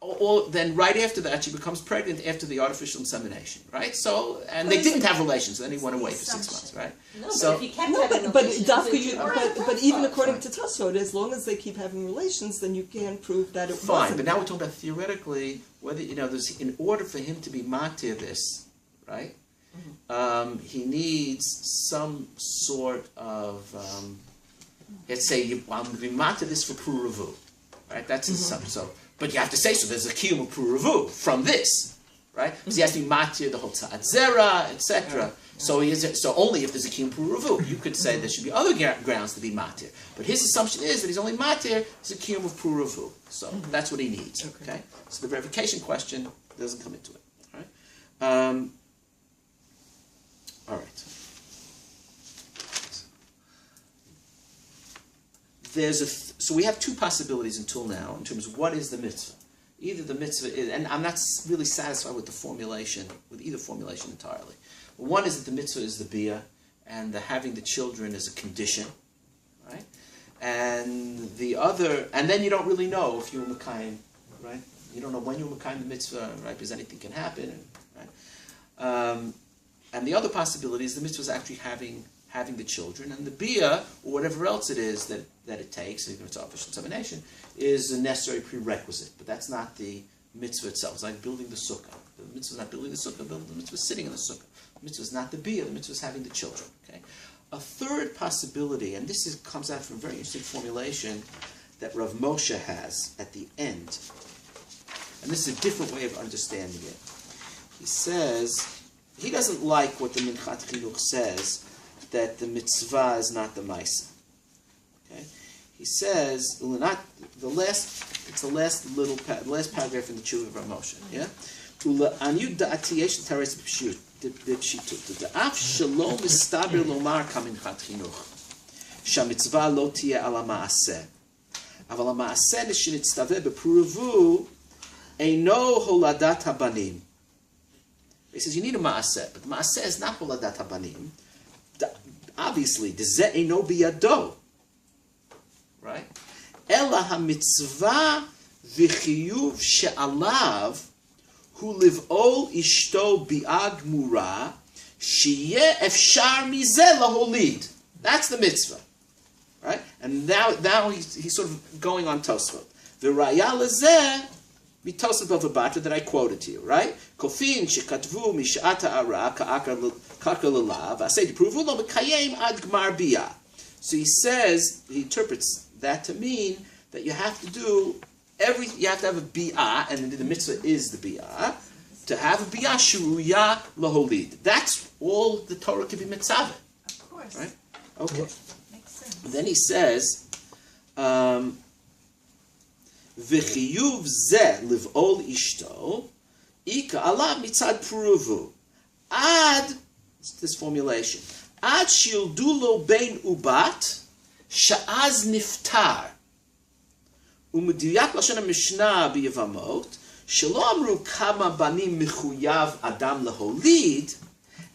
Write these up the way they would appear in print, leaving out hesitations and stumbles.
Or then right after that, she becomes pregnant after the artificial insemination, right? So, and they didn't have relations, then he went away for 6 months, right? No, so, but if you kept having relations, but even according to Tosfot, as long as they keep having relations, then you can prove that it fine, wasn't. but now we're talking about theoretically whether there's in order for him to be matir this, right? He needs some sort of let's say I'm going to be matir this for puravu, right? That's his sum. So, but you have to say so. There's a kiyum of puravu from this, right? Because he has to be matir the whole tzad zera, etc. So so only if there's a kiyum puravu, you could say there should be other grounds to be matir. But his assumption is that he's only matir is a kiyum of puravu. So that's what he needs. Okay. So the verification question doesn't come into it. All right. All right. So we have two possibilities until now in terms of what is the mitzvah. Either the mitzvah is, and I'm not really satisfied with the formulation, with either formulation entirely. One is that the mitzvah is the bia, and the having the children is a condition, right? And the other, and then you don't really know if you're Mekayim, right? You don't know when you're Mekayim the mitzvah, right? Because anything can happen, right? And the other possibility is the mitzvah is actually having the children, and the bia, or whatever else it is that it takes, even if it's artificial insemination, is a necessary prerequisite. But that's not the mitzvah itself. It's like building the sukkah. The mitzvah is not building the sukkah, the mitzvah is sitting in the sukkah. The mitzvah is not the bia, the mitzvah is having the children. Okay. A third possibility, and this comes out from a very interesting formulation that Rav Moshe has at the end. And this is a different way of understanding it. He says, he doesn't like what the Minchat Chinuch says, that the mitzvah is not the ma'isa. Okay, he says the last paragraph in the Tshuva of Rav Moshe. Yeah, Anu da'ati yesh l'taretz b'pshitut. Da'af shelo mistaber lomar kaminchat chinuch shamitzvah lo tiyeh ala ma'aseh. Aval ha'ma'aseh shenitztaveh b'puravu eino holadat habanim. He says you need a ma'aseh, but the ma'aseh is not holadat habanim. Obviously, dezeh eino biyado, right? Ela hamitzvah v'chiyuv she'alav hu liv'ol ishto bi'ag mura sheyeh efshar mizeh laholid. That's the mitzvah, right? And now he's sort of going on Tosfot. V'raya lezeh mitosef b'vabatra that I quoted to you, right? Kofin shekatvu mish'ata ara ka'akar lelav asay pruvu lo mekayem ad gmar bia. So he says, he interprets that to mean that you have to do you have to have a bia, and the mitzvah is the bia, to have a bia shuruya laholid. That's all the Torah can be mitzvah. Of course. Right? Okay. Makes sense. And then he says, V'chiyuv zeh liv'ol ishto, ika alav mitzad puruvu. Ad, this formulation, ad shildu lo bein ubat, sha'az niftar. Umediyak lashon HaMishnah b'Yevamot, shelo amru kama banim mechuyav adam leholid,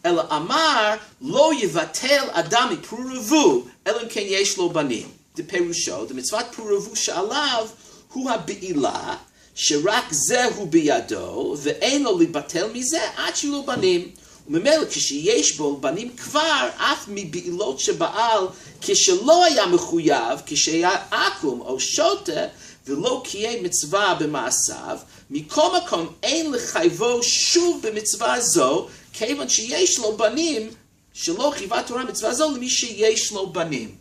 ela amar lo yivatel adam puruvu, elam ken yesh lo banim. The perusho, the mitzvat puruvu sha'alav, hu ha'be'ilah, שרק זהו בידו, ואין לו להתבטל מזה עד שיהיו לו בנים. וממילא כשיש בו בנים כבר, אף מבעילות שבעל, כשלא היה מחויב, כשהיה עקום או שוטה, ולא קיים מצווה במעשיו, מכל מקום אין לחייבו שוב במצווה זו, כיוון שיש לו בנים, שלא חייבה תורה מצווה זו למי שיש לו בנים.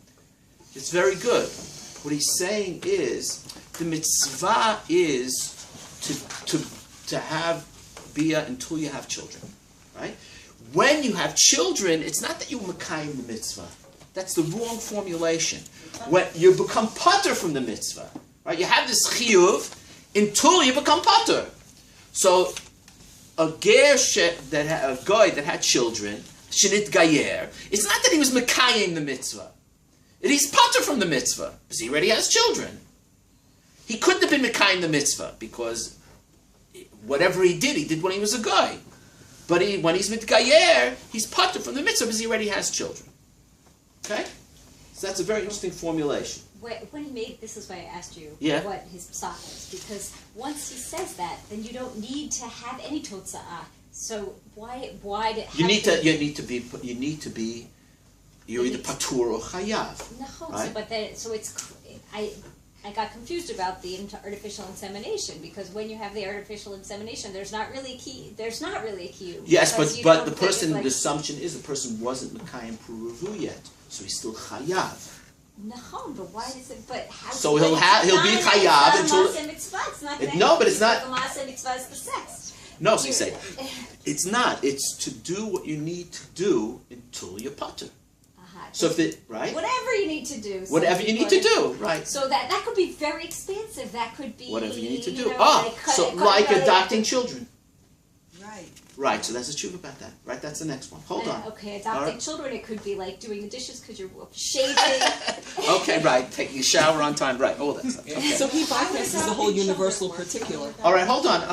It's very good. What he's saying is, the mitzvah is to have bia until you have children, right? When you have children, it's not that you mekayim the mitzvah. That's the wrong formulation. When you become pater from the mitzvah, right? You have this chiyuv until you become pater. So a guy that had children, shenit gayer, it's not that he was mekayim the mitzvah. He's pater from the mitzvah because he already has children. He couldn't have been mekayim the mitzvah because whatever he did when he was a guy. But when he's mitgayer, he's pater from the mitzvah because he already has children. Okay? So that's a very interesting formulation. when he made, this is why I asked you Yeah. what his psak was, because once he says that, then you don't need to have any totza'ah. So why did You need to be you're either patur or chayav. No, right? but then I got confused about the artificial insemination, because when you have the artificial insemination, there's not really a key. Yes, because you but don't the think person, of, the assumption is the person wasn't Mekayim Puruvu yet, so he's still chayav. No, but why is it? But how? So he'll be chayav until. It's not No, but it's not. The masa mitzvah is the sex. No, so you say it's not. It's to do what you need to do until you're patur. So if it right. Whatever you need to do. Whatever you need to do, right. So that could be very expensive. That could be whatever you need to do. Know, like adopting children. Right. Right. So that's a truth about that. Right. That's the next one. Hold on. Okay, adopting children. It could be like doing the dishes because you're shaving. Okay. Right. Taking a shower on time. Right. All that stuff. Okay. So he bypasses the whole universal particular. All right. Hold on.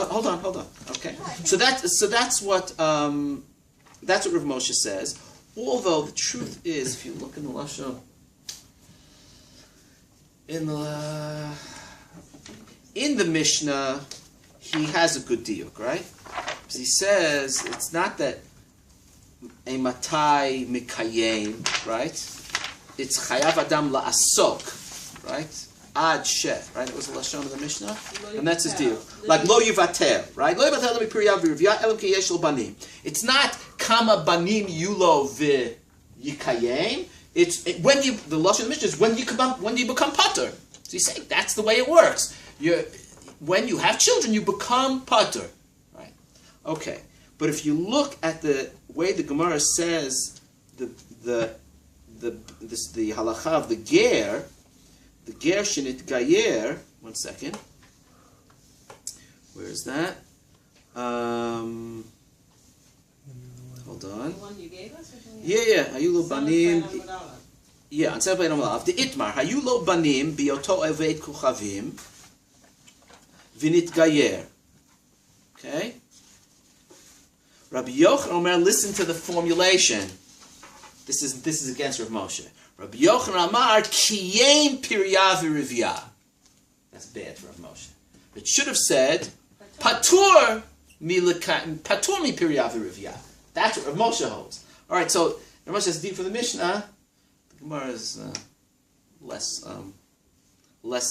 Okay. So that's what Rav Moshe says. Although the truth is, if you look in the Lashon, in the Mishnah, he has a good diuk, right? Because he says it's not that a matai mikayem, right? It's chayav adam la'asok, right? Ad sheh, right? It was the Lashon of the Mishnah, and that's his diuk. Like lo yivater, right? Lo yivater lemi piriyav v'rivya elam ki yesh lo banim. It's not kama banim yulo v'yikayem. When you, the Lashon of the Mishnah is when you become patur. So he's saying that's the way it works. When you have children, you become patur, right? Okay, but if you look at the way the Gemara says the halacha of the ger shenit gayer. One second. Where is that? Hold on. The one you gave us? Yeah. Hayulo banim. Yeah, on Sefer Amalav. The itmar hayulo banim bioto eved kuchavim vinit gayer. Okay. Rabbi Yochanan Omer, listen to the formulation. This is against Rav Moshe. Rabbi Yochanan Amar kiyem pirya v'rivya. That's bad for Rav Moshe. It should have said patur mi pirya v'rivya. That's what Rav Moshe holds. All right, so Rav Moshe is deep for the Mishnah. The Gemara is less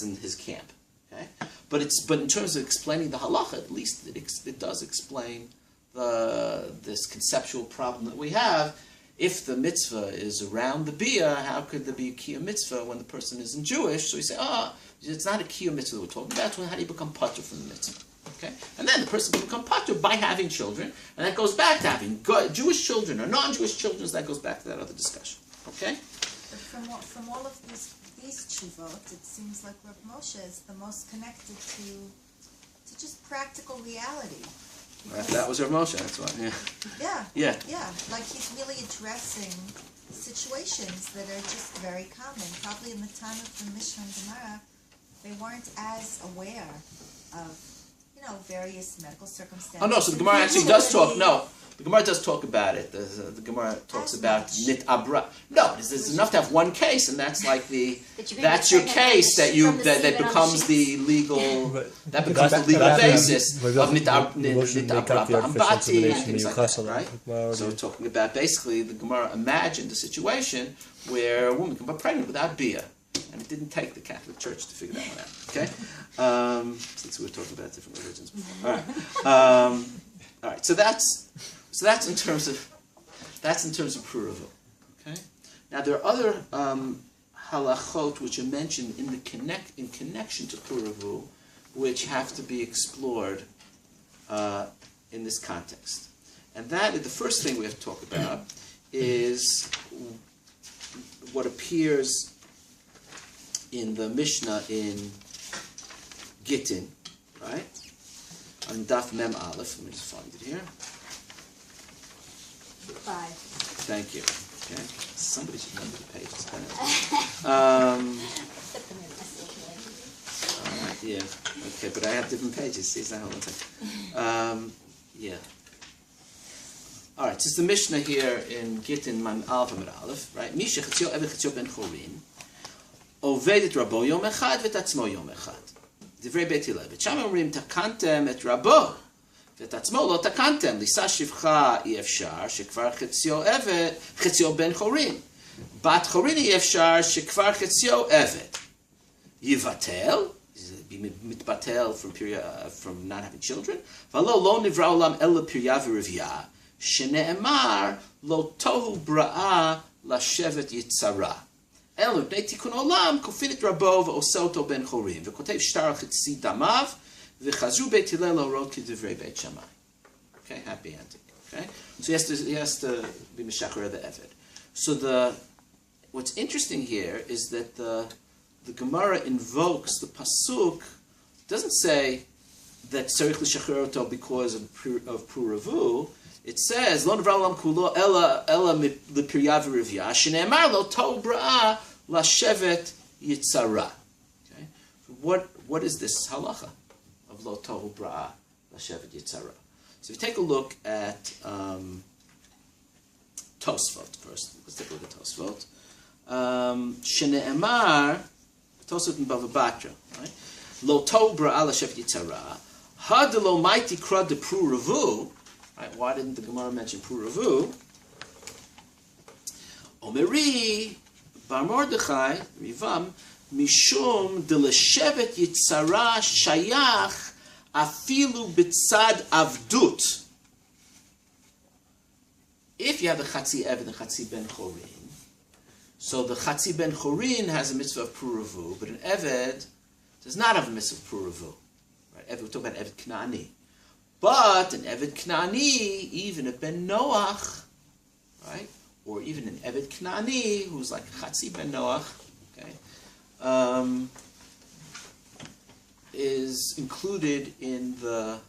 in his camp. Okay, but in terms of explaining the halacha, at least it does explain this conceptual problem that we have. If the mitzvah is around the bia, how could there be a kiyum mitzvah when the person isn't Jewish? So we say, it's not a kiyum mitzvah that we're talking about. How do you become patur from the mitzvah? Okay, and then the person can become patur by having children, and that goes back to having Jewish children or non-Jewish children. So that goes back to that other discussion. Okay. But from all of these tshuvot, it seems like Rav Moshe is the most connected to just practical reality. Right, that was Rav Moshe. That's why. Yeah. Like he's really addressing situations that are just very common. Probably in the time of the Mishnah and Gemara, they weren't as aware of various medical circumstances. Oh no! So the Gemara actually does talk. No, the Gemara does talk about it. The Gemara talks about nit abra. No, there's enough to have one case, and that's like that's your case that becomes the legal basis of nit abra ambati and things like that, right? So we're talking about basically the Gemara imagined a situation where a woman can get pregnant without bia. And it didn't take the Catholic Church to figure that one out. Okay, since we were talking about different religions before. All right. So that's in terms of Puruvu. Okay. Now there are other halachot which are mentioned in connection to Puruvu, which have to be explored in this context. And the first thing we have to talk about is what appears in the Mishnah in Gittin, right? On Daf Mem Aleph. Let me just find it here. 5. Thank you. Okay. Somebody should remember the pages. Yeah. Okay, but I have different pages. See, so hold on a second. Yeah. All right. So it's the Mishnah here in Gittin Mem Aleph Amid Aleph, right? Misha Chatzio Eved Chatzio Ben Chorin. עובד את רבו יום אחד ואת עצמו יום אחד. דברי בית הלל. ושם אומרים, תקנתם את רבו, ואת עצמו לא תקנתם. לישא שפחה אי אפשר, שכבר חציו בן חורין. בת חורין אי אפשר, שכבר חציו עבד. יבטל, מתבטל from not having children, ולא לא נברא עולם אלא פריה ורבייה, שנאמר, לא תוהו בראה לשבת יצרה. אלו בני תיקון עולם, כופין את רבו ועושה אותו בן חורין, וכותב שטר על חצי דמיו, וחזרו בית הלל להורות כדברי בית שמאי. Okay, happy ending. Okay, so he has to be Meshachar the Eved. So what's interesting here is that the Gemara invokes the pasuk. Doesn't say that tzarich l'shachar oto because of puravu. It says lo nivra olam kulo ela l'pirya v'rivya shene'emar lo tohu bra'ah lashevet yitzara. Okay, so what is this halacha of lo tohu bra'ah lashevet yitzara? So if you take a look at Tosfot first, let's take a look at Tosfot. Shene'emar, Tosfot in Bava Batra, right? Lo tohu bra'ah lashevet yitzara. Hadelo mighty krad de puravu. Right? Why didn't the Gemara mention puravu? Omeri bar Mordechai Rivam mishum de leshevet yitzara shayach afilu b'tzad avdut. If you have the Chatzi Eved and Chatzi Ben Chorin, so the Chatzi Ben Chorin has a mitzvah of puravu, but an Eved does not have a mitzvah of puravu. Right? Eved, we're talking about Eved Kna'ani. But an Eved Kna'ani, even a Ben Noach, right? Or even an Eved Kna'ani, who's like Chatzi Ben Noach, okay? Is included in the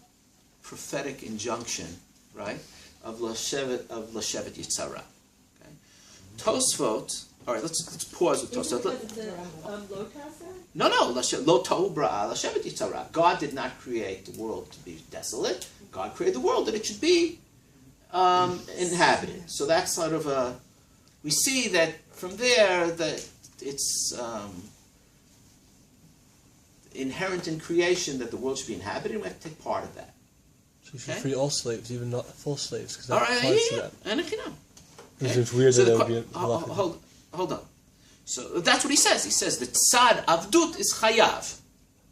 prophetic injunction, right, of Lashevet Yitzara. Okay? Tosfot. All right, let's pause with Tosfot. No, lo tohu bra'ah Lashevet Yitzara. God did not create the world to be desolate. God created the world that it should be inhabited. So that's sort of a. We see that from there that it's. Inherent in creation that the world should be inhabited, and we have to take part of that. So you should free all slaves, even not false slaves, because that all right, applies to them. And okay. It seems weird that there would be a hold on. So that's what he says. He says that tzad avdut is chayav.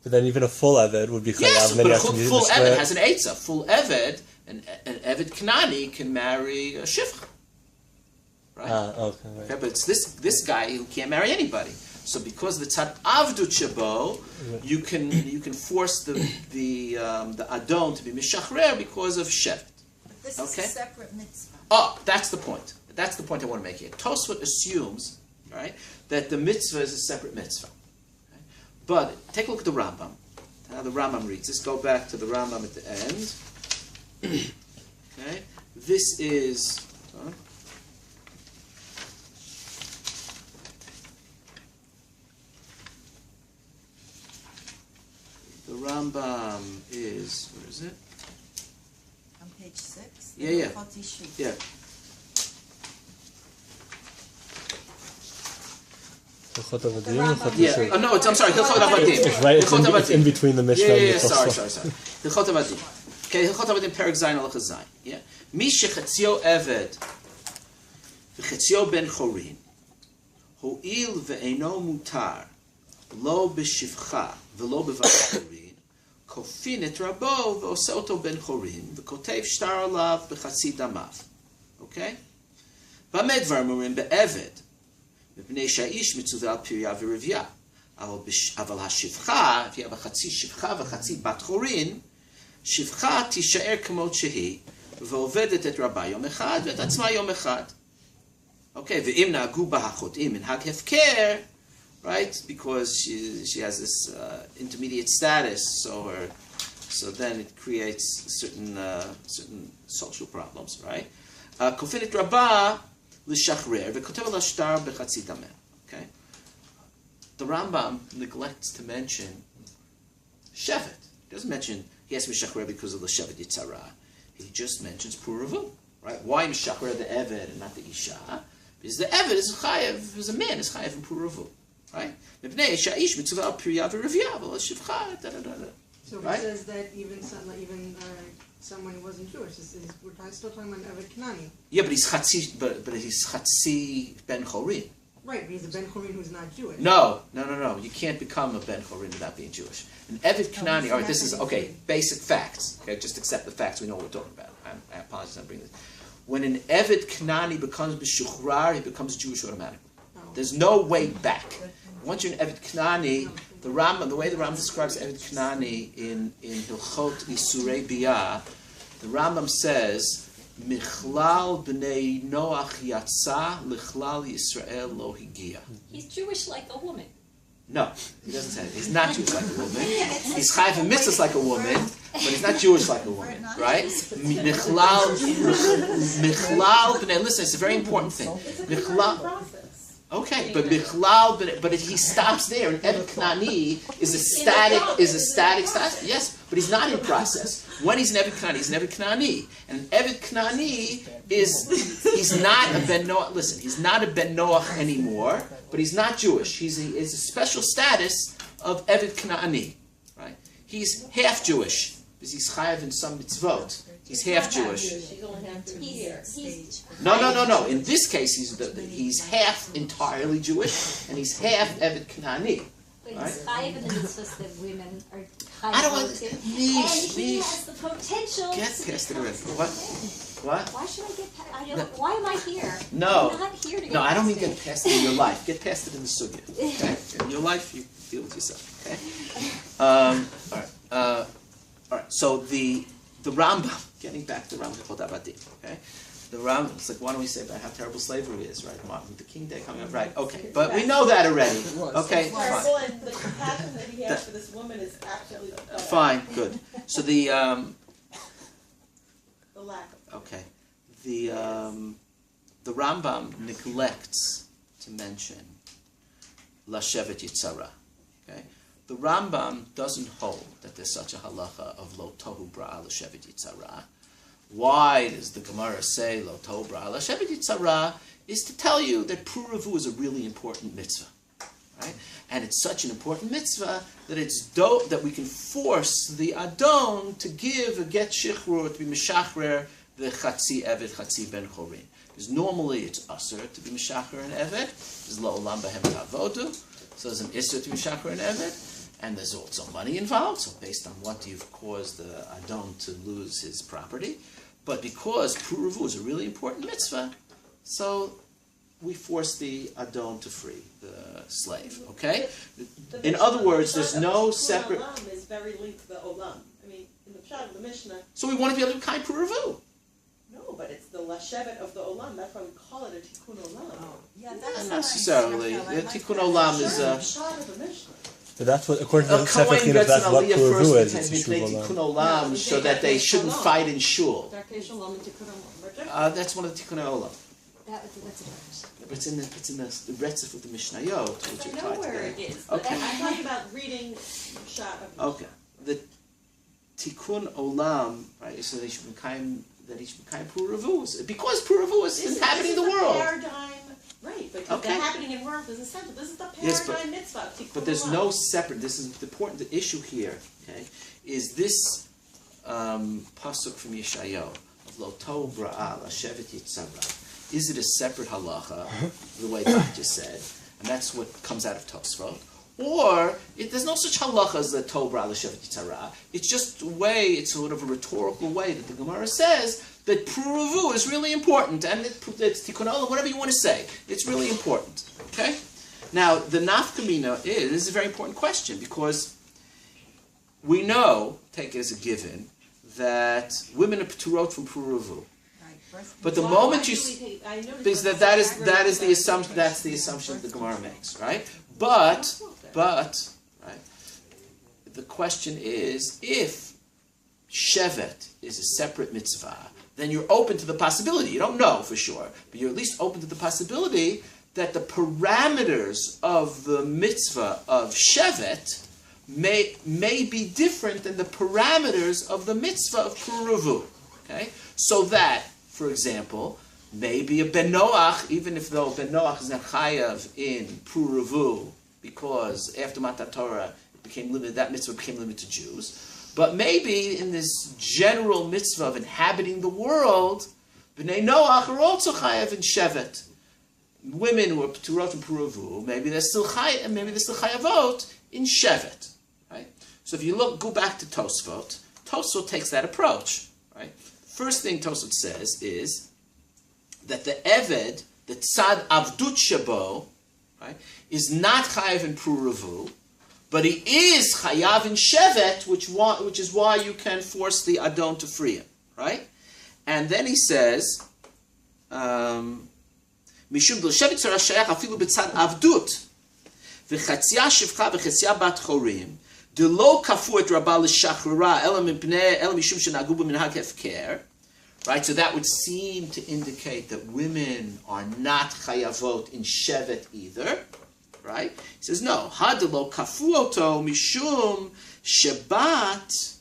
But then even a full Eved would be chayav. Yes, and then but a you have full to Eved has an eitzah. Full Eved, an Eved Knani can marry a shifcha. Right? Okay, right. Okay, but it's this guy who can't marry anybody. So because the tzad avdut shabo, you can force the adon to be mishachrer because of shevet. This is a separate mitzvah. Oh, that's the point. That's the point I want to make here. Tosfot assumes, right, that the mitzvah is a separate mitzvah. Okay? But take a look at the Rambam. How the Rambam reads. Let's go back to the Rambam at the end. Okay, this is. The Rambam is, where is it? On page 6. Yeah. Yeah. Yeah. Oh, no, I'm sorry. Hilchot Avadim. It's right. It's in between the Mishnah. Yeah. Sorry. Hilchot Avadim. Okay. Hilchot Avadim. Perek Zayin Halacha Zayin. Yeah. Mi shechatzio Eved v'chatzio ben Chorin ho'il ve'eno mutar lo b'shivcha v'lo b'vat Chorin kofin et rabo v'oseh oto ben Chorin v'kotev shtar alav b'chatzi damav. Okay. B'mei dvar murim be'Eved מפני שהאיש מצווה על פריה ורבייה. אבל השפחה, if you have a חצי שפחה וחצי בת חורין, שפחה תישאר כמות שהיא, ועובדת את רבה יום אחד ואת עצמה יום אחד. Okay, ואם נהגו בה החוטאים מנהג הפקר, right, because she has this intermediate status, so then it creates certain social problems, right? כופין את רבה, l'shachrer v'kotev al shtar b'chatzi dameh. Okay, the Rambam neglects to mention shevet. He doesn't mention he has to be shachrer because of the shevet yitzara. He just mentions puravu. Right? Why shachrer the eved and not the isha? Because the eved is chayav, is a man is chayav in puravu. right? Mipnei she'aish mitzvah priya v'revia v'lo shivcha, So right? it says that even someone who wasn't Jewish, we're still talking about Eved Knani. Yeah, but he's chatzi ben chorin. Right, but he's a Ben Chorin who's not Jewish. No. You can't become a ben chorin without being Jewish. An Eved Knani. All right, this is okay. Basic facts. Okay, just accept the facts. We know what we're talking about. I apologize. I'm bringing this. When an Eved Knani becomes b'shuchrar, he becomes Jewish automatically. There's no way back. Once you're an Eved Knani, the way the Rambam describes Eved Knani in Hilchot Isurei Biyah, the Rambam says, Michlal b'nei Noach yatsa, lichlal Yisrael lo higia. He's Jewish like a woman. No, he doesn't say it. He's not Jewish like a woman. He's chayv and mitzvahs like a woman, but he's not Jewish like a woman, right? Michlal b'nei. Listen, it's a very important thing. Michlal. Okay, but Michlal, but he stops there. And Eved Knani is a static status. Yes, but he's not in process. When he's an Eved Knani, he's an Eved Knani. And an Eved Knani he's not a Ben Noach. Listen, he's not a Ben Noach anymore, but he's not Jewish. He's a special status of Eved Knani, right? He's half Jewish because he's chayav in some mitzvot. He's half Jewish. No. In this case, he's half entirely Jewish, and he's half Eved Knani. But he's chayiv in the mitzvahs that women are chayiv. I don't want to. to. And he has the potential. Get past it already. What? Why should I get past? Why am I here? No. I'm not here to get No, I don't mean past get past it in your life. Get past it in the sugya. Okay? In your life, you deal with yourself. Okay. All right. So the Rambam. Getting back to Rambam Chod Avadim. Okay. The Rambam. It's like, why don't we say about how terrible slavery is, right? Martin Luther King Day coming up, right? Okay. But we know that already. Okay. Terrible, and the compassion that he has for this woman is absolutely fine. Good. So the lack of. Okay. The Rambam neglects to mention Lashevet Yitzara. Okay? The Rambam doesn't hold that there's such a halacha of Lo Tohu Bra'ah Lashevet Yitzara. Why does the Gemara say Lo Tohu Bra'ah Lashevet Yitzara? Is to tell you that Pru Revu is a really important mitzvah. Right? And it's such an important mitzvah that it's dope that we can force the Adon to give a get shichrur, to be mishachrer the chatzi eved, chatzi ben chorin. Because normally it's asur to be mishachrer and eved. There's lo olam behem tavodu. So there's an isur to be mishachrer and eved. And there's also money involved. So based on what you've caused the Adon to lose his property. But because Pru Revu is a really important mitzvah, so we force the Adon to free the slave. Okay? In other words, there's no separate. Olam is very linked to the olam. I mean, in the pshat of the Mishnah. So we want to be able to kind Pru Revu. No, but it's the lashevet of the olam. That's why we call it a tikkun olam. Yeah, Not that's necessarily. nice. The Tikkun Olam is The pshat of the Mishnah. But that's what, according to the Sefer Kohen Chinuch, gets an that's what aliyah Puru is. first It's a because Shuv Tikkun Olam. Olam so that they shouldn't fight in shul. Darkei shalom and tikkun olam. That's one of the Tikkun Olam. That's a difference. But it's in the Retzif of the Mishnayot, which I are know tied where together. it is. Okay. I'm talking about reading pshat of the Okay. The Tikkun Olam, right? So they should be kind. That he should be kind Pru Revu, because Pru Revu is inhabiting the world. Paradigm, right? Because Okay. the happening in world is essential. This is the paradigm Yes, but- mitzvah. Tikkun But there's olam. no separate. This is the important. The issue here, okay, is this pasuk from Yeshayahu of Lo Tohu Bra'ah Lashevet Yitzara. Is it a separate halacha, the way that I just said, and that's what comes out of Tosfot, or there's no such halacha as the Tohu Bra'ah Lashevet Yitzara. It's just a way. It's sort of a rhetorical way that the Gemara says that Pru Revu is really important, and it's Tikkun Olam, whatever you want to say. It's really important. Okay. Now, the nafkamina is, this is a very important question, because we know, take it as a given, that women are p'turot from Pru Revu. But the moment you, because that is the assumption, that's the assumption that the Gemara makes, right? But, right, the question is, if Shevet is a separate mitzvah, then you're open to the possibility, you don't know for sure, but you're at least open to the possibility that the parameters of the mitzvah of Shevet may be different than the parameters of the mitzvah of Pru Revu. Okay? So that, for example, maybe a Ben Noach, even if though Ben Noach is not chayav in Pru Revu because after Matan Torah it became limited, that mitzvah became limited to Jews. But maybe in this general mitzvah of inhabiting the world, B'nai Noach are also chayav in shevet. Women who are p'turot and p'ruvu, maybe they're still chayavot in shevet. Right? So if you go back to Tosfot, Tosfot takes that approach. Right? First thing Tosfot says is that the Eved, the Tzad Avdut Shabo, right, is not chayav in p'ruvu, but he is chayav in shevet, which is why you can force the Adon to free him. Right? And then he says, Mishum shevet tzara shayach afilu b'tzad avdut v'chatzia shivcha v'chatzia bat chorim delo kafu et rabba l'shachrara ela mishum shenagu b'minhag hefker. Right, so that would seem to indicate that women are not chayavot in shevet either. Right? He says no. Hadelo kafu oto mishum shevet.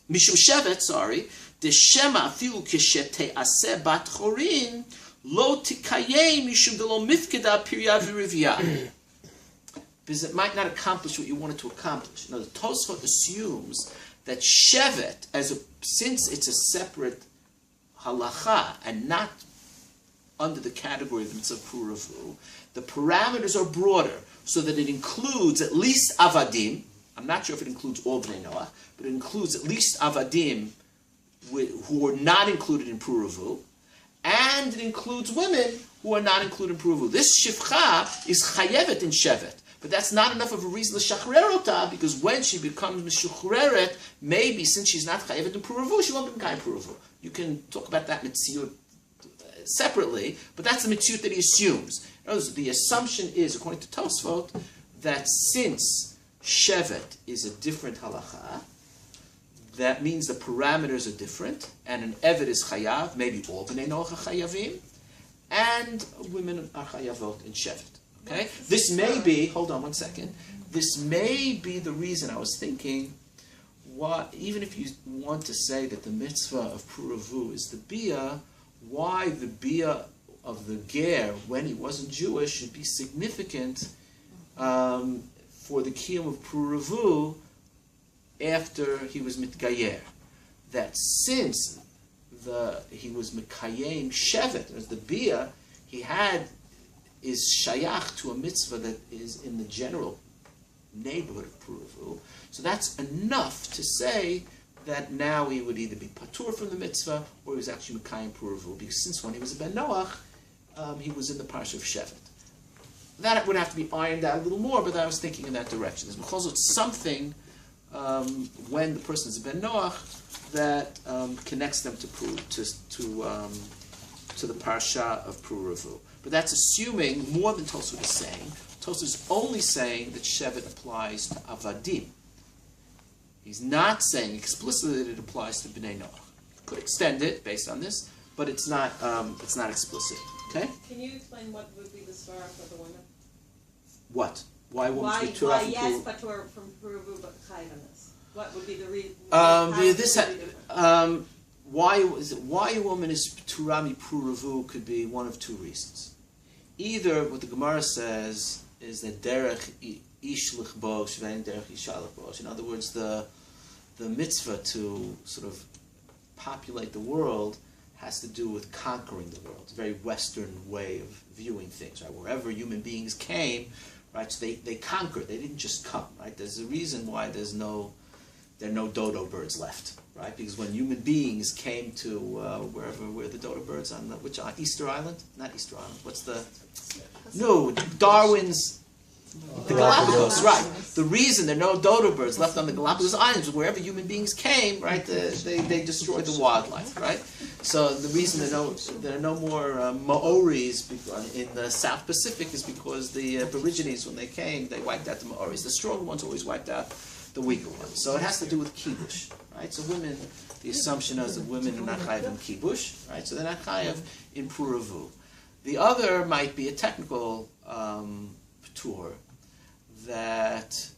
Sorry. The shema afilu kishete ase bat chorin lo tikayem mishum delo mifkeda pirya v'rivya. Because it might not accomplish what you wanted to accomplish. Now the Tosfot assumes that shevet, since it's a separate halacha and not under the category of mitzvah puravu, the parameters are broader, so that it includes at least avadim. I'm not sure if it includes all bnei Noach, but it includes at least avadim who are not included in puravu, and it includes women who are not included in puravu. This shivcha is chayevet in shevet, but that's not enough of a reason to shachrer because when she becomes mishuchreret, maybe since she's not chayevet in puravu, she won't be in puravu. You can talk about that mitzvah separately, but that's the mitzvah that he assumes. In other words, the assumption is, according to Tosfot, that since shevet is a different halacha, that means the parameters are different, and an eved is chayav, maybe all b'nei Noach are chayavim, and women are chayavot in shevet. Okay? This may be, hold on one second, this may be the reason I was thinking, even if you want to say that the mitzvah of puravu is the bia, why the bia of the ger, when he wasn't Jewish, should be significant for the kiyum of puravu after he was mitgayer. That since he was mikayem shevet, as the bia he had is shayach to a mitzvah that is in the general neighborhood of puravu, so that's enough to say that now he would either be patur from the mitzvah or he was actually mikayem puravu, because since when he was a ben Noach, he was in the parsha of shevet. That would have to be ironed out a little more, but I was thinking in that direction. Because it's something when the person is a ben Noach that connects them to the parsha of puravu. But that's assuming more than Tosfot is saying. Tosfot is only saying that shevet applies to avadim. He's not saying explicitly that it applies to bnei Noach. Could extend it based on this, but it's not explicit. Okay? Can you explain what would be the svara for the women? What? Why women Why speak Torah from yes, Puravu? patur from Puravu, but chayiv on this? What would be the reason? Why a woman is turami puravu could be one of two reasons. Either what the Gemara says is that derech ish lichbo shvein derech isha lichbo. In other words, the mitzvah to sort of populate the world has to do with conquering the world. It's a very Western way of viewing things, right? Wherever human beings came, right? So they conquered. They didn't just come, right? There's a reason why there are no dodo birds left, right? Because when human beings came to where the dodo birds on Easter Island? Not Easter Island. Darwin's. The Galapagos, right. The reason there are no dodo birds left on the Galapagos Islands is wherever human beings came, right, they destroyed the wildlife, right? So the reason there are no more Maoris in the South Pacific is because the Aborigines, when they came, they wiped out the Maoris. The stronger ones always wiped out the weaker ones. So it has to do with kibush, right? So women, the assumption is that women are not chayav in kibush, right? So they're not chayav in puravu. The other might be a technical tour, that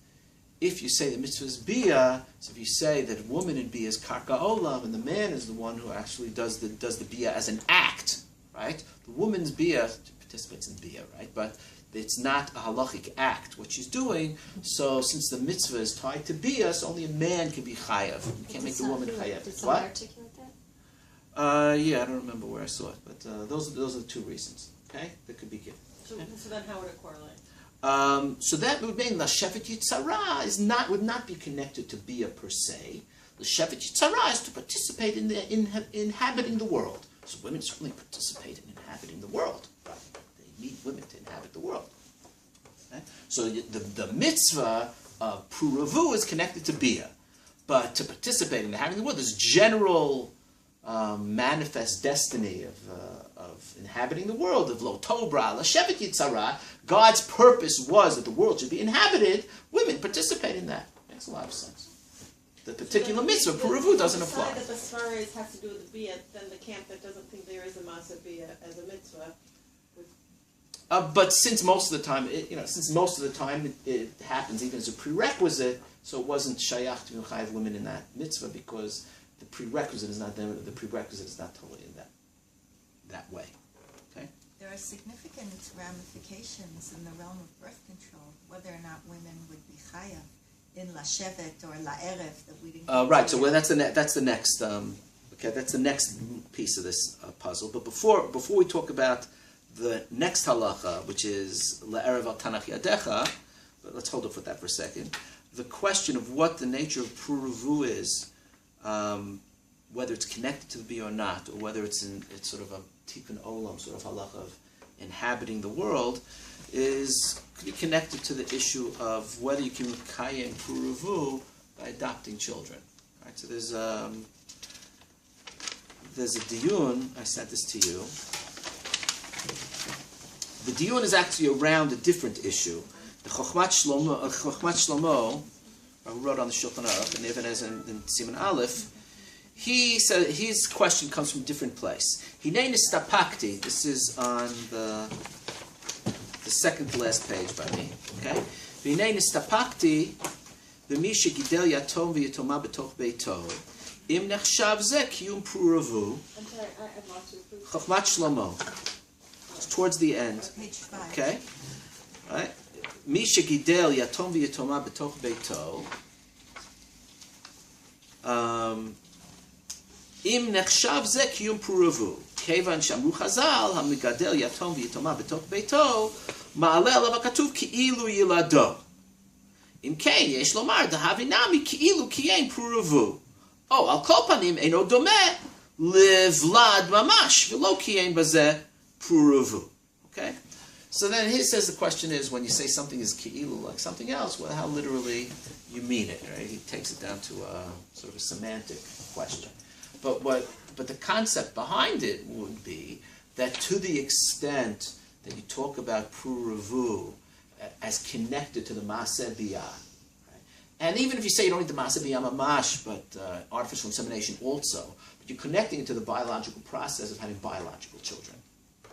if you say the mitzvah is bia, so if you say that a woman in bia is karka olam and the man is the one who actually does the bia as an act, right? The woman's bia participates in bia, right? But it's not a halachic act what she's doing. So since the mitzvah is tied to bia, so only a man can be chayav. You can't make the woman chayav. Did someone What? articulate that? Yeah, I don't remember where I saw it, but those are the two reasons. Okay, that could be given. So then how would it correlate? So that would mean Lashevet Yitzhara would not be connected to Bia per se. Lashevet Yitzhara is to participate in inhabiting the world. So women certainly participate in inhabiting the world. Right? They need women to inhabit the world. Okay? So the mitzvah of Puravu is connected to Bia. But to participate in inhabiting the world, this general manifest destiny of inhabiting the world, of Lo Tobra, Lashevet Yitzhara, God's purpose was that the world should be inhabited. Women participate in that. Makes a lot of sense. The particular mitzvah, Puravu, doesn't apply. If the Svaris has to do with the bia, then the camp that doesn't think there is a masa bia as a mitzvah. But since most of the time, it happens even as a prerequisite, so it wasn't shayach to chayav women in that mitzvah because the prerequisite is not there. The prerequisite is not totally in that way. Okay. There are significant ramifications in the realm of birth control, whether or not women would be chayav in Lashevet or La'erev that we didn't. Right. So that's the next. Okay, that's the next piece of this puzzle. But before we talk about the next halacha, which is La'erev al Tanach Yadecha, but let's hold up for that for a second. The question of what the nature of Puravu is, whether it's connected to the bia or not, or whether it's sort of a tikkun olam, sort of halacha of inhabiting the world, could be connected to the issue of whether you can kayem Puravu by adopting children. Right. So there's a diyun. I sent this to you. The diyun is actually around a different issue. The Chochmat Shlomo, who wrote on the Shulchan Aruch, and even as in Siman Aleph, he said his question comes from a different place. Hinei nistapakti. This is on the second to last page by me. Okay. Hinei nistapakti v'mi shegidel yatom v'yatoma b'toch beito im nechshav ze kiyum puravu. I'm sorry, I've lost you. Chochmat Shlomo. It's towards the end. Page 5. Okay. All right. Mi shegidel yatom v'yatoma b'toch beito. Im nechshav ze kiyum puravu. Kevan shamru chazal hamigadel yatom v'yatoma b'toch beito ma'aleh alav hakatuv ki'ilu yilado. Im kein yesh lomar dahavinami ki'ilu kiyem puravu. Oh, al kol panim eino domeh livlad mamash v'lo kiyem bazeh puravu. Okay. So then he says the question is when you say something is ki'ilu like something else, well, how literally you mean it, right? He takes it down to a sort of a semantic question. But the concept behind it would be that to the extent that you talk about puravu as connected to the maaseh biyah, right? And even if you say you don't need the maaseh biyah mamash, but artificial insemination also, but you're connecting it to the biological process of having biological children,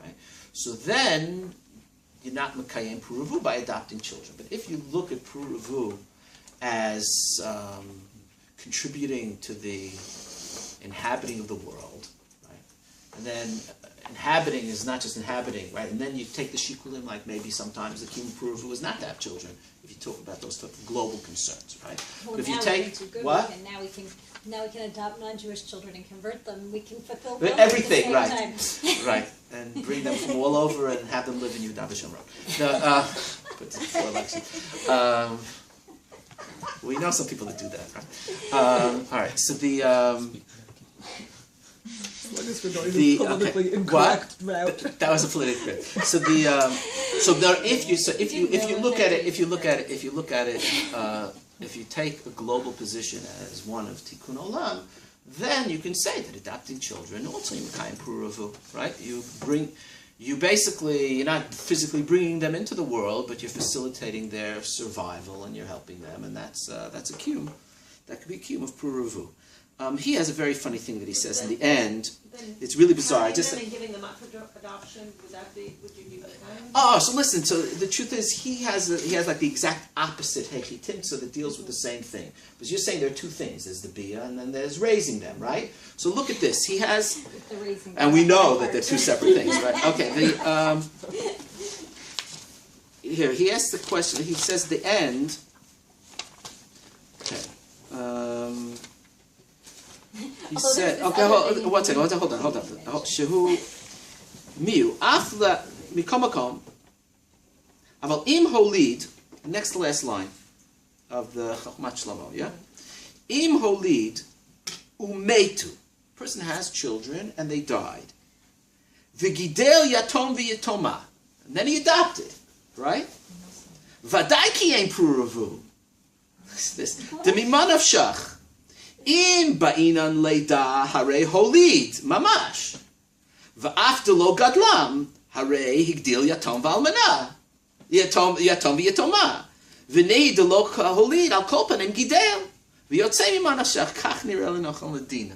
right? So then you're not mekayem puravu by adopting children. But if you look at puravu as contributing to the inhabiting of the world, right? And then inhabiting is not just inhabiting, right? And then you take the shikulim, like maybe sometimes the kiyum puravu is not to have children, if you talk about those type of global concerns, right? Well, But if now you we're take into good what? work, and now we can adopt non-Jewish children and convert them. We can fulfill But both everything, at right. the same time. Right, and bring them from all over and have them live in Yehuda v'Shomron. No, but before election. We know some people that do that, right? All right, so the As long as we're going the politically incorrect route. that was a politically correct. So the so there, if you look at it, if you take a global position as one of Tikkun Olam, then you can say that adopting children also Mekayim Puravu, right? You're not physically bringing them into the world, but you're facilitating their survival and you're helping them, and that's a kiyum. That could be a kiyum of Puravu. He has a very funny thing that he says in the end. It's really bizarre. And giving them up for adoption, would you be kind? Oh, so listen. So the truth is, he has like the exact opposite hechitim, so that deals with the same thing. Because you're saying there are two things: there's the bia, and then there's raising them, right? So look at this. He has, and we know that they're two separate things, right? Okay. here he asks the question. He says at the end. Okay. He Although said, there's this okay, other thing one second, hold on. Shehu miu afla mikomakom. Aval im holid. Next to last line of the Chachmat Shlomo. Yeah. Im holid umetu. Person has children and they died. V'gidel yatom v'yatoma. And then he adopted, right? Vadai ki ein pruravu. This demiman of shach. Im ba'inan leida harei holid mamash. V'after lo gadlam harei higdil yatom v'almana. Yatom v'yatoma. V'nei de lo holid al kol panim gidel. V'yotzei miman of shach kach nireh l'nochal medina.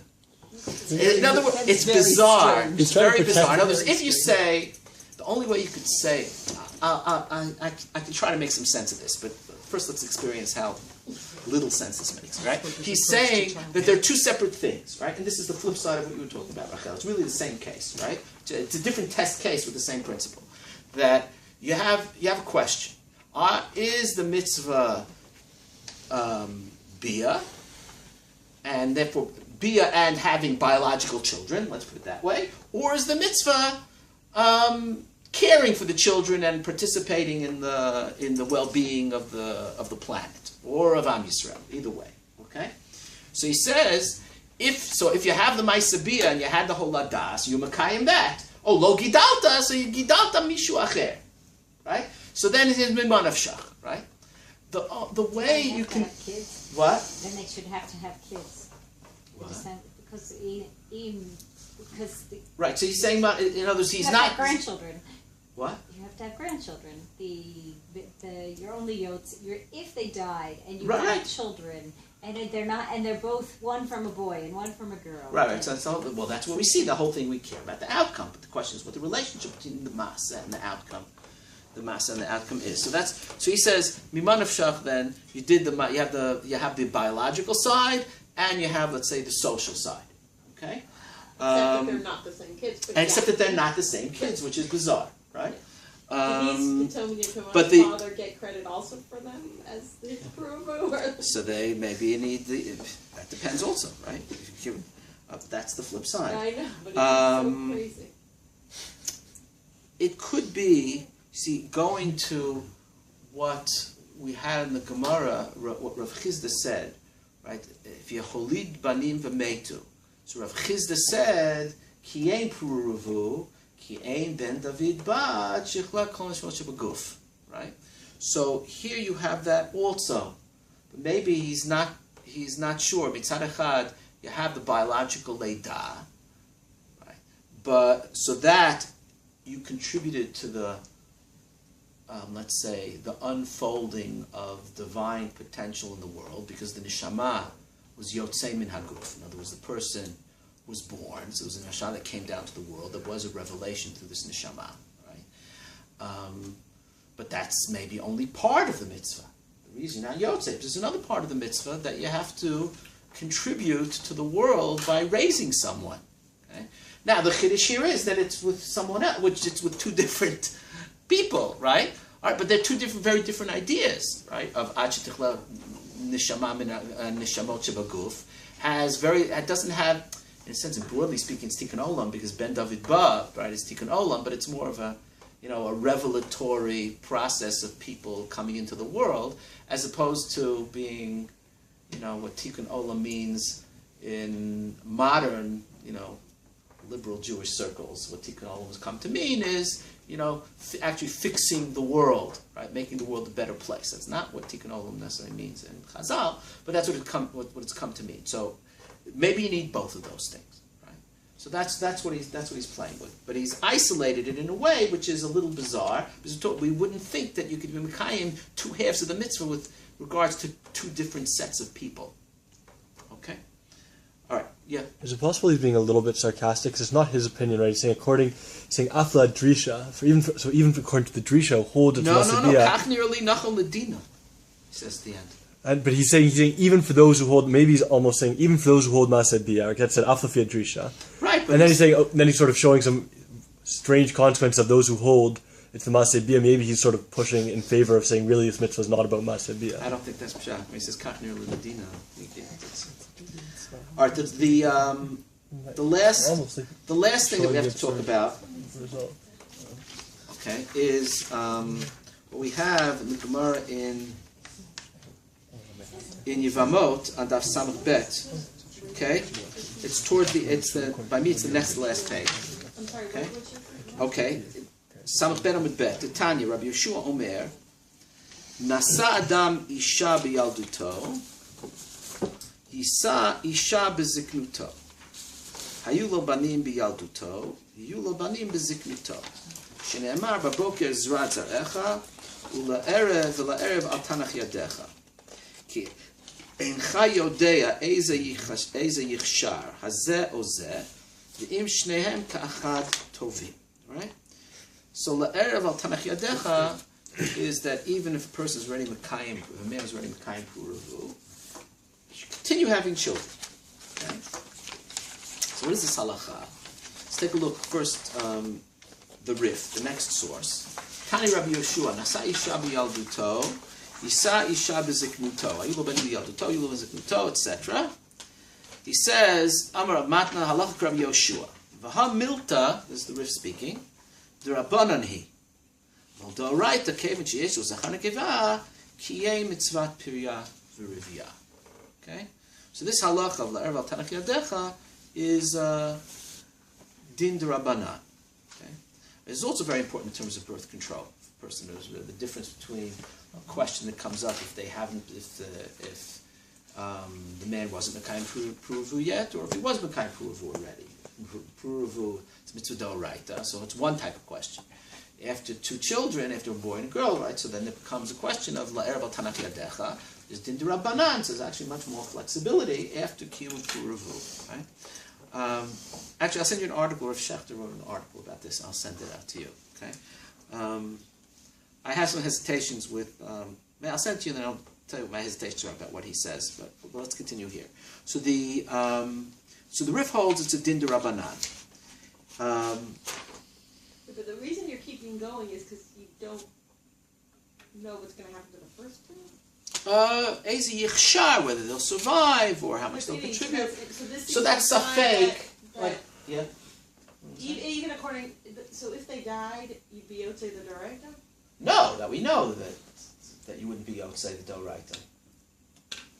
In other words, it's bizarre. strange. It's very bizarre. In other words, if you say, the only way you could say, I can try to make some sense of this, but first let's experience how little sense this makes, right? He's saying that there are two separate things, right? And this is the flip side of what you were talking about, Rachel. It's really the same case, right? It's a different test case with the same principle. That you have a question. Is the mitzvah bia, and therefore bia and having biological children, let's put it that way, or is the mitzvah caring for the children and participating in the well-being of the planet or of Am Yisrael? Either way, okay. So he says, if you have the Maisa bia and you had the whole ladas, you makayim that. Oh, lo gidalta, so you gidalta mishu acher, right? So then it is miman of shach, right? The way you can have kids. What? Then they should have to have kids. Because Right, so he's saying about, in other words, he's you have not... to have grandchildren. What? You have to have grandchildren. You're only yotes. If they died and you Right. have children and they're not, and they're both one from a boy and one from a girl. Right, so that's what we see. The whole thing we care about the outcome, but the question is what the relationship between the masa and the outcome, is. So he says miman of shach. Then you have the biological side and you have, let's say, the social side. Okay. Except that they're not the same kids. But Except that they're not the same kids, which is bizarre, right? Did these Tommy but and the- father get credit also for them as the approval? Or So they maybe need that depends also, right? That's the flip side. I know, but it's so crazy. It could be, see, going to what we had in the Gemara, what Rav Chizda said, right? If you holid banim v'meitu. So Rav Chizda said, ki ein pruruvu, ki ein ben David bat, shichla kol nishmot shebaguf. Right? So here you have that also. But maybe he's not sure. Mitzad echad, you have the biological leida, right? But so that you contributed to the, let's say, the unfolding of divine potential in the world, because the neshama was yotzei min haguf. In other words, the person was born, so it was a neshama that came down to the world. There was a revelation through this neshama, right? But that's maybe only part of the mitzvah. The reason now yotzei, there's another part of the mitzvah that you have to contribute to the world by raising someone. Okay? Now the chiddush here is that it's with someone else, which it's with two different people, right? All right, but they're two very different ideas, right? Of ad shetichla neshama min neshamot shebaguf it doesn't have, in a sense, broadly speaking, it's tikkun olam because Ben David Ba, right, is tikkun olam, but it's more of a revelatory process of people coming into the world, as opposed to being, what tikkun olam means in modern, liberal Jewish circles. What tikkun olam has come to mean is, actually fixing the world, right? Making the world a better place. That's not what tikkun olam necessarily means in Chazal, but that's what it's come to mean. So maybe you need both of those things, right? So that's what he's playing with. But he's isolated it in a way which is a little bizarre, because we wouldn't think that you could be mekayim two halves of the mitzvah with regards to two different sets of people. Okay? All right, yeah. Is it possible he's being a little bit sarcastic? Because it's not his opinion, right? He's saying afla drisha. Even according to the drisha, hold it to No. Masabiya. Kach nirli nachal ledina. He says at the end. But he's saying even for those who hold, maybe he's almost saying even for those who hold Masabiya, or gets said afla fi drisha. Right. But And then he's saying, then he's sort of showing some strange consequence of those who hold it's the Maaseh Bia, maybe he's sort of pushing in favor of saying really this mitzvah is not about Maaseh Bia. I don't think that's pshat. When he says Kachner L'Medina. All right, the last thing that we have to talk about, okay, is what we have in the Gemara in Yevamot on Daf Samach Bet. Okay, by me it's the next to last page. I'm sorry, Okay. what was your Okay, Samach Bet Amud Bet. Tanya, Rabbi Yeshua Omer, Nasa Adam Isha b'Yalduto, Yisa Isha b'Ziknuto. Hayu lo banim b'Yalduto, Hayu lo banim b'Ziknuto. Shne'emar b'boker zra zarecha, ula'erev al tanach yadecha. Ki eincha yodea eze yichshar, hazeh o zeh, v'im shnehem ka'achad tovim. Right? So la'erev al tanach yadecha is that even if a person is already Mekayim, if a man is already Mekayim Puruvu, you should continue having children. Okay? So what is this halacha? Let's take a look first, the Rif, the next source. Tani Rabbi Yeshua, Nasa Isha b'Yalduto, Yisa Isha b'Ziknuto, Ayulo ben b'Yalduto, Ayulo ben Ziknuto, etc. He says, Amar Rav Matna, Halacha Rabbi Yeshua, V'ha Milta, this is the Rif speaking, D'Rabbanan hi. Well, D'Oraita Kevin Sheyeshu Zachar Nekeva, Kiyei Mitzvat Pirya V'Rivya. Okay? So this halacha of La'erev al Tanach Yadecha is Din D'Rabbanan. It's also very important in terms of birth control. The person knows the difference between a question that comes up if they haven't, if the man wasn't Mekayim Puruvu yet, or if he was Mekayim Puruvu already. Puruvu is mitzvah d'oraita, so it's one type of question. After two children, after a boy and a girl, right? So then it becomes a question of la'erev al tanach yadecha. Is din d'Rabbanan, so there's actually much more flexibility after kiyum Puruvu, right? Actually, I'll send you an article. Rav Shechter wrote an article about this. I'll send it out to you. Okay. I have some hesitations with. I'll send it to you, and then I'll tell you what my hesitations are about what he says. But let's continue here. So the Rif holds it's a din d'Rabbanan. But the reason you're keeping going is because you don't know what's going to happen to the first two. Ezi yichshar, whether they'll survive or how much they'll contribute. So that's a fake. Like, yeah. Even according, so if they died, you'd be able to say the Doraita? No, that we know that you wouldn't be able to say the Doraita.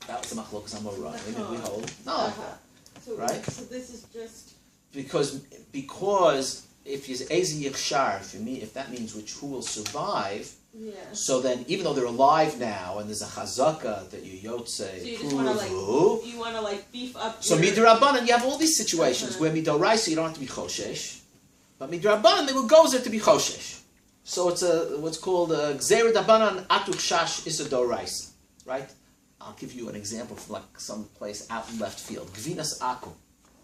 That was the machlokas amorah. Maybe we hold no, So, right? So this is just because if you ezi yichshar, if that means who will survive. yeah. So then, even though they're alive now, and there's a chazaka that you yotze, So you just want to beef up. So midrabanan, you have all these situations where midoraisa you don't have to be choshesh, but midrabanan they will go there to be choshesh. So it's what's called a gzeira dabanan atuch shash is a doraisa, right? I'll give you an example from like some place out in left field. Gvinas akum,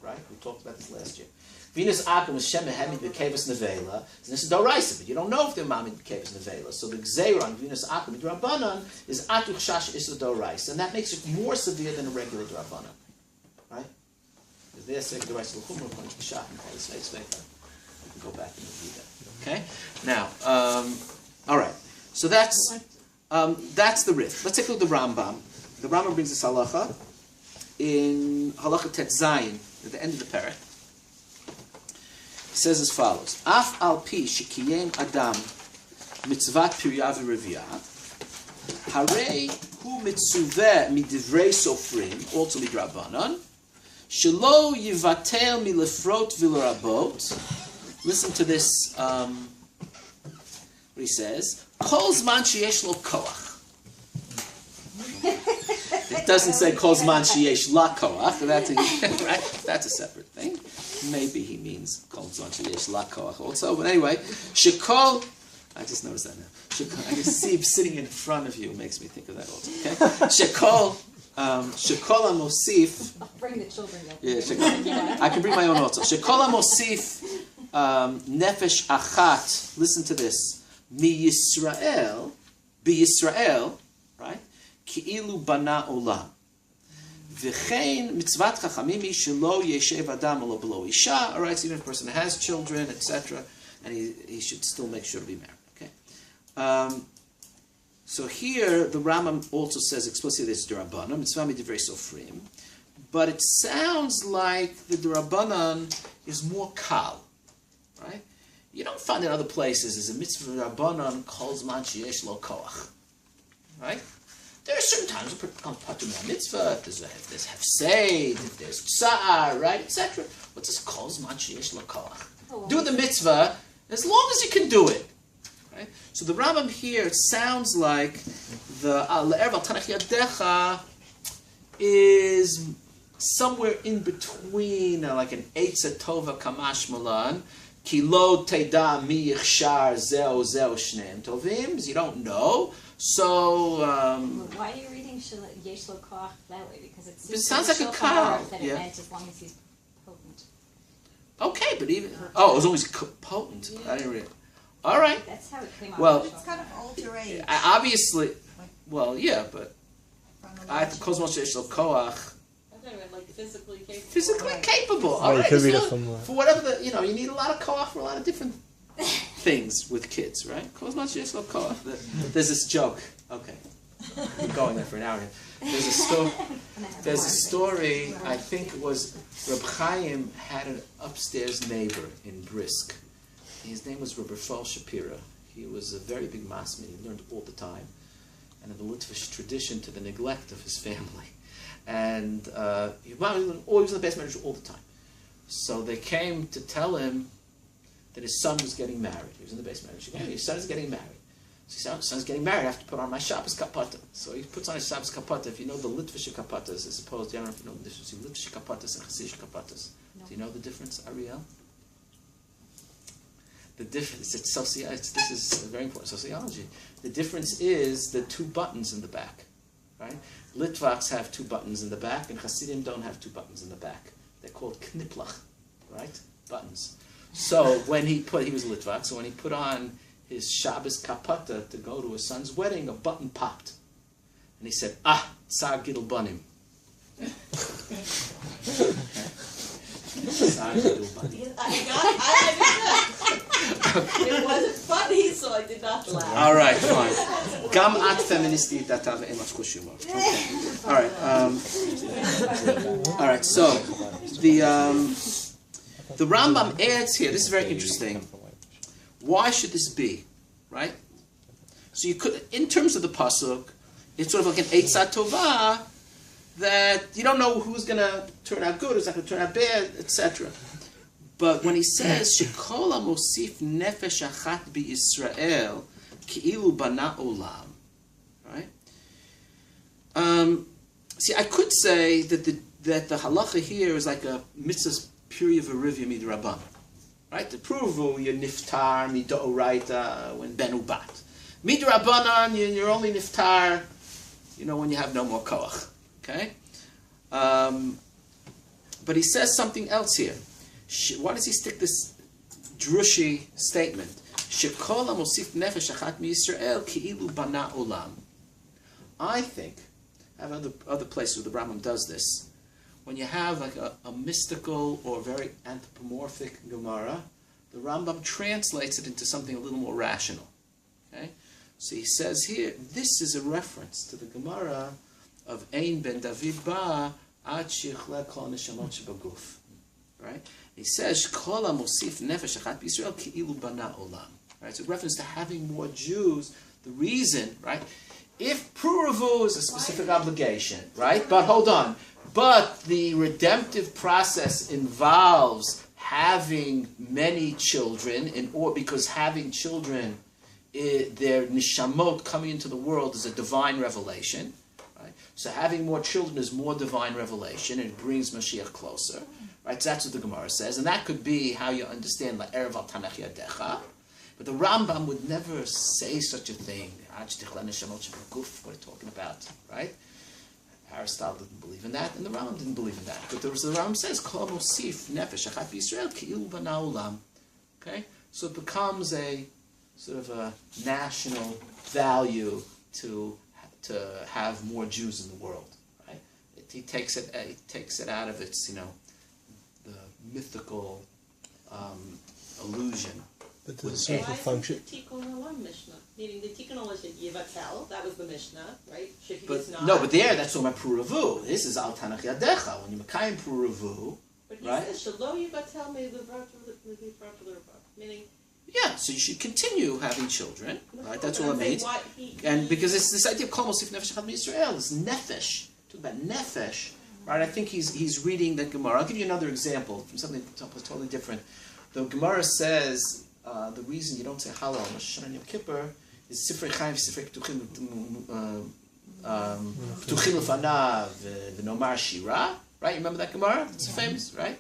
right? We talked about this last year. Venus Akum is Shem Hemid B'Kevis Nevela, and this is Doraisa, but you don't know if they're Mamid B'Kevis Nevela. So the Gzeira on Venus Akum D'Rabbanan is Atuch Shash Issa Doraisa, and that makes it more severe than a regular D'Rabbanan. Right? Because they're saying Doraisa L'Chumra Punch B'Shach and Chalis Veis Veita. We can go back and review that. Okay? Now, all right. So that's the Rif. Let's take a look at the Rambam. The Rambam brings this halacha in halacha Tet Zayin at the end of the parak. Says as follows: Af al pi shekiyem adam mitzvat pirya v'revia, harei hu mitzuveh midivrei sofrim, also midrabanan, shelo yivatel milefrot v'lerabot. Listen to this. What he says: Kol zman sheyesh lo koach. It doesn't say kol zman sheyesh la koach. That's right. That's a separate thing. Maybe he means kol zman sheyesh la koach also. But anyway, shekol. I just noticed that now. Shekol, I can see him sitting in front of you makes me think of that also. Okay. Shekol. Shekol amosif. I'll bring the children up. Yeah, shekol. I can bring my own also. Shekol amosif nefesh achat. Listen to this. Mi Yisrael, bi Yisrael, right? Ki'ilu bana olam. V'chein mitzvat chachamim shelo yeshev adam lo b'lo isha. All right, so even if a person has children, etc., and he should still make sure to be married. Okay. So here, the Rambam also says explicitly it's D'Rabbanan, Mitzvah Midivrei Sofrim, but it sounds like the D'Rabbanan is more kal, right? You don't find in other places is a Mitzvah D'Rabbanan kol zman sheyesh lo koach, right? There are certain times when it comes to mitzvah, if there's hefseid, if there's tsa'ar, right, etc. What does kol zman sheyesh lo koach? Do the mitzvah as long as you can do it. Right? So the Rambam here, it sounds like the Le'erv al Tanach Yadecha is somewhere in between, like an Eitza Tova Kamash Malan, Ki lo Teda mi yichshar zeo shneim tovim, you don't know. So why are you reading Yesh Lo Koach that way? Because it sounds like a Shulchan kal. Aruch that it meant as long as he's potent. okay, but even as long as he's potent. I didn't read it. All right. That's how it came out. Well, It's kind of alter age. Obviously, well, yeah, but I chronologically. kol zman sheyesh lo koach. I thought it meant like physically capable. Physically capable. Oh, All you right. could read so it from for whatever you need a lot of koach for a lot of different things with kids, right? Kol zman sheyesh lo koach. There's this joke. Okay, we're going there for an hour. There's a story. There's a story. I think it was Reb Chaim had an upstairs neighbor in Brisk. His name was Reb Rafal Shapira. He was a very big masmid. He learned all the time, and in the Litvish tradition, to the neglect of his family. And he was in the basement all the time. So they came to tell him that his son was getting married. He was in the basement. She said, "Hey, your son is getting married." So he said, "Your son's getting married. I have to put on my Shabbos kapata." So he puts on his Shabbos kapata. If you know the Litvish kapatas, as opposed, I don't know if you know the difference between Litvish kapatas and Chassidish kapatas. No. Do you know the difference, Ariel? The difference, this is a very important sociology. The difference is the two buttons in the back, right? Litvaks have two buttons in the back, and Hasidim don't have two buttons in the back. They're called kniplach, right? Buttons. So when he was a Litvak, so when he put on his Shabbos kapata to go to his son's wedding, a button popped. And he said, Tsar Gidel Banim. Tsar Gidel Banim. It wasn't funny, so I did not laugh. All right, fine. Gam at feministi datav emas kushuma. All right. All right. So the Rambam adds here. This is very interesting. Why should this be, right? So you could, in terms of the pasuk, it's sort of like an eitzah tova that you don't know who's going to turn out good, who's not going to turn out bad, etc. But when he says shekol mosif nefesh achat biYisrael ki'ilu bana olam, right? See, I could say that the halacha here is like a mitzvah puri v'rivya midrabban, right? To prove you're niftar midoraita when benu bat. Midrabbanan, you're only niftar, when you have no more koach. Okay, but he says something else here. Why does he stick this drushi statement? Shekol mosif nefesh achat miYisrael ki'ilu bana olam. I think I have other places where the Rambam does this. When you have like a mystical or very anthropomorphic Gemara, the Rambam translates it into something a little more rational. Okay, so he says here, this is a reference to the Gemara of Ein ben David ba ad shichle kol neshamot shebaguf. Right? He says, Kol mosif nefesh achat b'Yisrael ki'ilu bana olam. Right? It's a reference to having more Jews. The reason, right? If Puravu is a specific obligation, right? But hold on. But the redemptive process involves having many children, because having children, their nishamot coming into the world is a divine revelation. Right? So having more children is more divine revelation, and it brings Mashiach closer. Right? So that's what the Gemara says, and that could be how you understand La'erev al Tanach Yadecha. But the Rambam would never say such a thing. What are you talking about? Right? Aristotle didn't believe in that, and the Rambam didn't believe in that. But the Rambam says, Kol mosif nefesh achat b'Yisrael ki'ilu bana olam. Okay? So it becomes a sort of a national value to have more Jews in the world. Right? He takes it out of its, the mythical illusion But with there's an a A. certain Why function. isn't the Tikkun Olam Mishnah? Meaning the Tikkun Olam should Yivatel, that was the Mishnah, right? Should he But not? no, but there that's talking about Puravu. This is Al Tanach Yadecha. When you Mekayim Puravu, But he right? says, Shalo Yivatel me meaning, yeah, so you should continue having children, right? That's but all I'm it saying means. why he- And because it's this idea of Kol Mosif Nefesh Echad Yisrael, this nefesh. Talk about nefesh, right? I think he's reading the Gemara. I'll give you another example from something totally different. The Gemara says the reason you don't say Halal on Rosh Hashanah and Yom Kippur is Sifrei Chaim, Sifrei Ketuchim, Ketuchim Lefanav, V'Nomar Shira, right? You remember that Gemara? It's famous, right?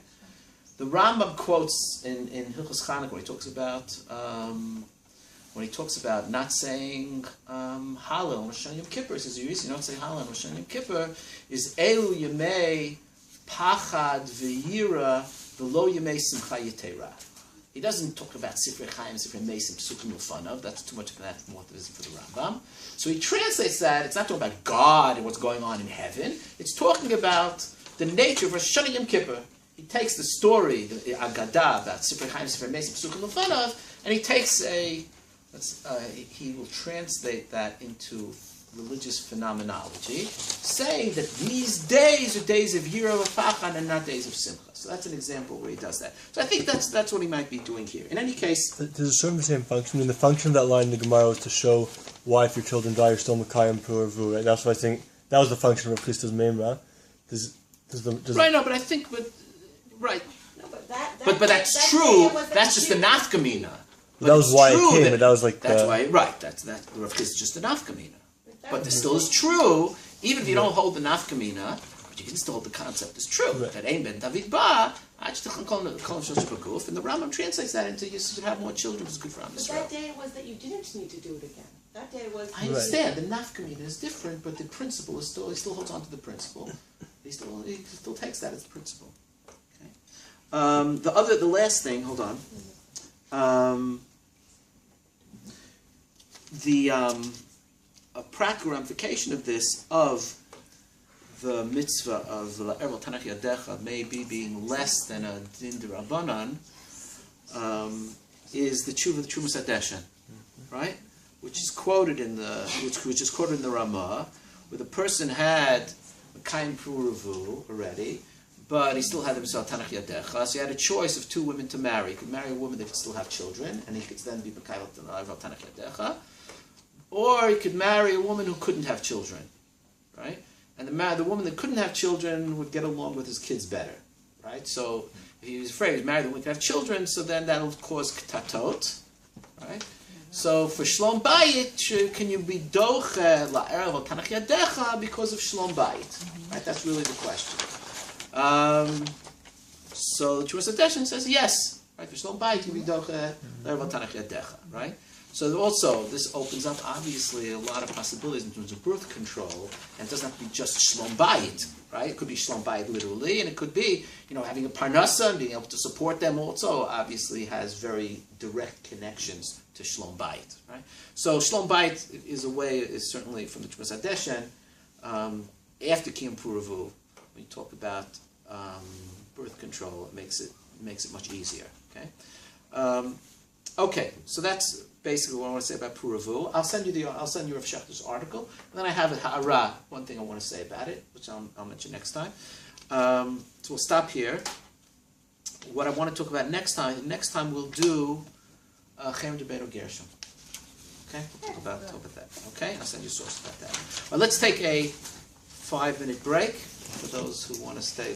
The Rambam quotes in Hilchos Chanukah when he talks about not saying Halal on Rosh Hashanah Yom Kippur. He says the reason you don't say Halal on Rosh Hashanah Yom Kippur is Elu Yemei Pachad V'Yira V'Lo Yemei Simcha Yetera. He doesn't talk about Sifrei Chaim, Sifrei Mesim, Psukim Lefanav. That's too much of that morphism for the Rambam. So he translates that. It's not talking about God and what's going on in heaven. It's talking about the nature of Rosh Hashanah Yom Kippur. He takes the story, the Agadah about Sifrei Chaim, Sifrei Mesim, Psukim Lefanav, and he takes he will translate that into religious phenomenology, saying that these days are days of Yira V'Pachad and not days of Simcha. So that's an example where he does that. So I think that's what he might be doing here. In any case, There's sort of the same function. I mean, the function of that line in the Gemara was to show why if your children die, you're still Mekayim Puravu, right? That's what I think, that was the function of Krista's Memra. right? No, but I think, right. no, but that But that's true. That's just the nafkamina. That was why it came, but that was like that's the... why, right? That's that. It's just the nafkamina. But it still is true, even if you don't hold the nafkamina, but you can still hold the concept as true. Right. That Ein Ben David Ba, and the Rambam translates that into you should have more children, it's good for Am But Yisrael. that day was that you didn't need to do it again. That day was. I understand the nafkamina is different, but the principle is still, he still holds on to the principle. He still takes that as the principle. Okay. The last thing, hold on. A practical ramification of this, of the mitzvah of Har'el Tanach Yadecha maybe being less than a din d'Rabbanan, is the Trumas Hadeshen, right? Which is quoted in the Ramah, where the person had a kain puravu already, but he still had himself Tanach Yadecha, so he had a choice of two women to marry. He could marry a woman that could still have children, and he could then be B'Kail Tanach Yadecha. Or he could marry a woman who couldn't have children, right? And the woman that couldn't have children would get along with his kids better, right? So if he was afraid he was married, the woman could have children, so then that'll cause ktatot, right? So for Shlom Bayit, can you be doche la'erev Tanach Yadecha because of Shlom Bayit, right? That's really the question. So the Trumas Hadeshen says yes, right? For Shlom Bayit, you can be doche la'erev Tanach Yadecha, right? So also, this opens up, obviously, a lot of possibilities in terms of birth control, and it doesn't have to be just Shlom Bayit, right? It could be Shlom Bayit literally, and it could be, having a parnasa and being able to support them also, obviously, has very direct connections to Shlom Bayit, right? So Shlom Bayit is certainly from the Trumas Hadeshen, after Kiyum Puravu, when you talk about birth control, it makes it much easier, okay? Okay, so that's basically what I want to say about Puravu. I'll send you Rav Shechter's article, and then I have a Ha'ara, one thing I want to say about it, which I'll mention next time. So we'll stop here. What I want to talk about next time we'll do Cherem Debeinu Gershom. Okay, talk about that. Okay, I'll send you a source about that. Well, let's take a 5-minute break for those who want to stay.